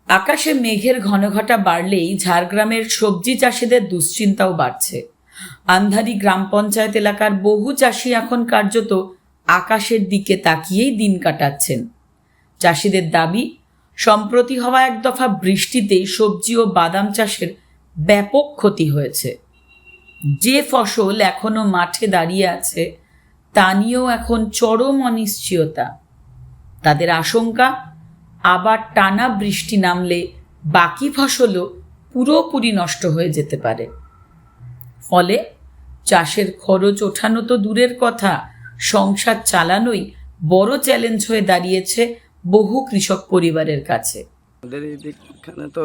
আকাশে মেঘের ঘনঘটা বাড়লেই ঝাড়গ্রামের সবজি চাষিদের দুশ্চিন্তাও বাড়ছে। আন্ধারি গ্রাম পঞ্চায়েত এলাকার বহু চাষি এখন কার্যত আকাশের দিকে তাকিয়েই দিন কাটাচ্ছেন। চাষিদের দাবি, সম্প্রতি হওয়া এক দফা বৃষ্টিতে সবজি ও বাদাম চাষের ব্যাপক ক্ষতি হয়েছে। যে ফসল এখনো মাঠে দাঁড়িয়ে আছে তা নিয়েও এখন চরম অনিশ্চয়তা। তাদের আশঙ্কা, আবার টানা বৃষ্টি নামলে বাকি ফসলও পুরোপুরি নষ্ট হয়ে যেতে পারে। ফলে চাষের খরচ ওঠানো তো দূরের কথা, সংসার চালানোই বড় চ্যালেঞ্জ হয়ে দাঁড়িয়েছে বহু কৃষক পরিবারের কাছে। আমাদের এখানে তো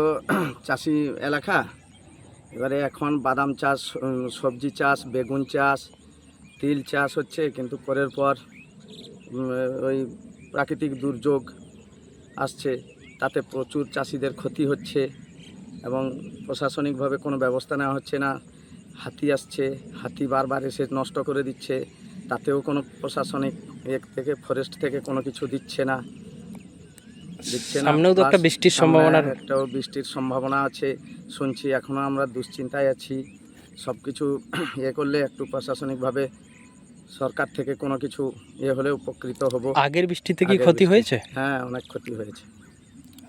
চাষি এলাকা, এবারে এখন বাদাম চাষ, সবজি চাষ, বেগুন চাষ, তিল চাষ হচ্ছে, কিন্তু পরের পর ওই প্রাকৃতিক দুর্যোগ আসছে, তাতে প্রচুর চাষিদের ক্ষতি হচ্ছে এবং প্রশাসনিকভাবে কোনো ব্যবস্থা নেওয়া হচ্ছে না। হাতি আসছে, হাতি বারবার এসে নষ্ট করে দিচ্ছে, তাতেও কোনো প্রশাসনিক থেকে ফরেস্ট থেকে কোনো কিছু দিচ্ছে না। সামনেও তো একটা বৃষ্টির সম্ভাবনা, একটাও বৃষ্টির সম্ভাবনা আছে শুনছি। এখনও আমরা দুশ্চিন্তায় আছি। সব কিছু করলে একটু প্রশাসনিকভাবে সরকার থেকে কোনো কিছু হলে উপকৃত হব। আগের বৃষ্টিতে কি ক্ষতি হয়েছে? হ্যাঁ, অনেক ক্ষতি হয়েছে।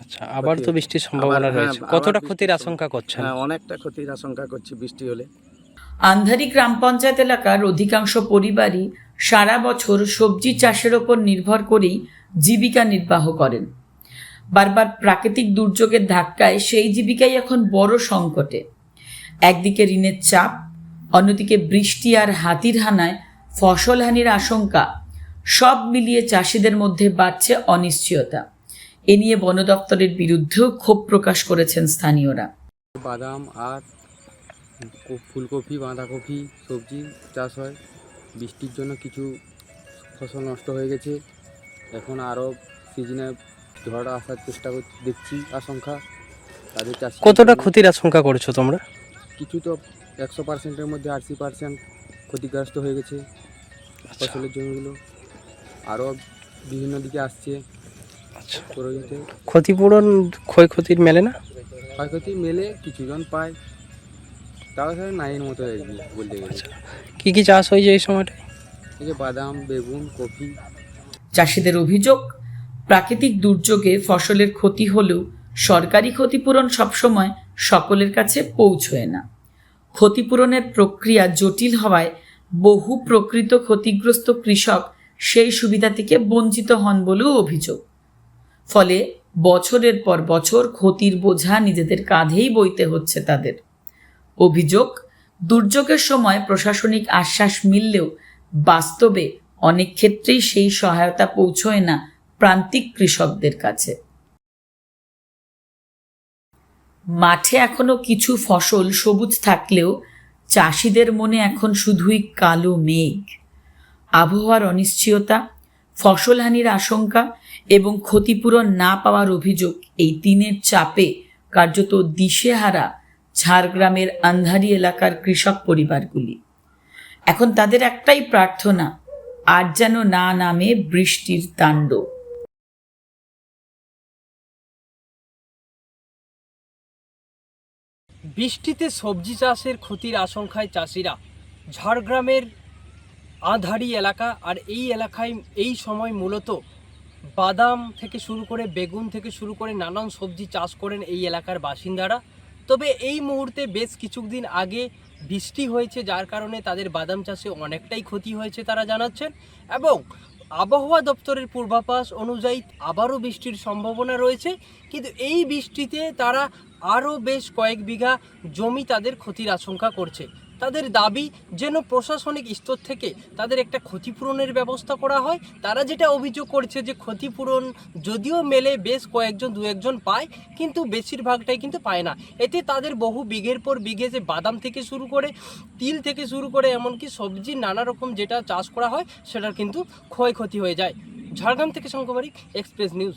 আচ্ছা, আবার তো বৃষ্টির সম্ভাবনা রয়েছে, কতটা ক্ষতির আশঙ্কা করছেন? হ্যাঁ, অনেকটা ক্ষতির আশঙ্কা করছি বৃষ্টি হলে। আন্ধারি গ্রাম পঞ্চায়েত এলাকার অধিকাংশ পরিবারই সারা বছর সবজি চাষের ওপর নির্ভর করেই জীবিকা নির্বাহ করেন। বারবার প্রাকৃতিক দুর্যোগের ধাক্কায় সেই জীবিকাই এখন বড় সংকটে। একদিকে ঋণের চাপ, অন্যদিকে বৃষ্টি আর হাতির হানায় ফসলহানির আশঙ্কা, সব মিলিয়ে চাষিদের মধ্যে বাড়ছে অনিশ্চয়তা। এ নিয়ে বন দপ্তরের বিরুদ্ধেও ক্ষোভ প্রকাশ করেছেন স্থানীয়রা। বাদাম আর ফুলকপি, বাঁধাকপি, সবজি চাষ হয়। বৃষ্টির জন্য কিছু ফসল নষ্ট হয়ে গেছে। এখন আরও সিজনে ঝড় আসার চেষ্টা দেখছি, আশঙ্কা তাদের চাষ। কতটা ক্ষতির আশঙ্কা করছো তোমরা? কিছু তো 100%-এর মধ্যে 80% ক্ষতিগ্রস্ত হয়ে গেছে ফসলের জমিগুলো। আরও বিভিন্ন দিকে আসছে। আচ্ছা, প্রয়োজনে ক্ষতিপূরণ ক্ষয়ক্ষতির মেলে না? ক্ষয়ক্ষতি মেলে, কিছুজন পায়, তাও স্যার নাইয়ের মতো আর কি বলতে গেলে। কি কি চাষ হয়েছে এই সময়টায়? এই যে বাদাম, বেগুন, কফি। চাষিদের অভিযোগ, প্রাকৃতিক দুর্যোগে ফসলের ক্ষতি হলেও সরকারি ক্ষতিপূরণ সবসময় সকলের কাছে পৌঁছয় না। ক্ষতিপূরণের প্রক্রিয়া জটিল হওয়ায় বহু প্রকৃত ক্ষতিগ্রস্ত কৃষক সেই সুবিধা থেকে বঞ্চিত হন বলেও অভিযোগ। ফলে বছরের পর বছর ক্ষতির বোঝা নিজেদের কাঁধেই বইতে হচ্ছে তাদের। অভিযোগ, দুর্যোগের সময় প্রশাসনিক আশ্বাস মিললেও বাস্তবে অনেক ক্ষেত্রেই সেই সহায়তা পৌঁছয় না প্রান্তিক কৃষকদের কাছে। মাঠে এখনো কিছু ফসল সবুজ থাকলেও চাষিদের মনে এখন শুধুই কালো মেঘ। আবহাওয়ার অনিশ্চয়তা, ফসলহানির আশঙ্কা এবং ক্ষতিপূরণ না পাওয়ার অভিযোগ, এই তিনের চাপে কার্যত দিশেহারা ঝাড়গ্রামের আন্ধারি এলাকার কৃষক পরিবারগুলি। এখন তাদের একটাই প্রার্থনা, আর যেন না নামে বৃষ্টির তাণ্ডব। বৃষ্টিতে সবজি চাষের ক্ষতির আশঙ্কায় চাষিরা ঝাড়গ্রামের আঁধারি এলাকা, আর এই এলাকায় এই সময় মূলত বাদাম থেকে শুরু করে বেগুন থেকে শুরু করে নানান সবজি চাষ করেন এই এলাকার বাসিন্দারা। তবে এই মুহূর্তে বেশ কিছুদিন আগে বৃষ্টি হয়েছে, যার কারণে তাদের বাদাম চাষে অনেকটাই ক্ষতি হয়েছে তারা জানাচ্ছেন। এবং আবহাওয়া দপ্তরের পূর্বাভাস অনুযায়ী আবারও বৃষ্টির সম্ভাবনা রয়েছে, কিন্তু এই বৃষ্টিতে তারা আরও বেশ কয়েক বিঘা জমি তাদের ক্ষতির আশঙ্কা করছে। তাদের দাবি যেন প্রশাসনিক স্তর থেকে তাদের একটা ক্ষতিপূরণের ব্যবস্থা করা হয়। তারা যেটা অভিযোগ করছে যে ক্ষতিপূরণ যদিও মেলে বেশ কয়েকজন দু একজন পায়, কিন্তু বেশিরভাগটাই কিন্তু পায় না। এতে তাদের বহু বিঘের পর বিঘে যে বাদাম থেকে শুরু করে তিল থেকে শুরু করে এমনকি সবজি নানা রকম যেটা চাষ করা হয় সেটার কিন্তু ক্ষয়ক্ষতি হয়ে যায়। ঝাড়গ্রাম থেকে শঙ্কর বারিক, এক্সপ্রেস নিউজ।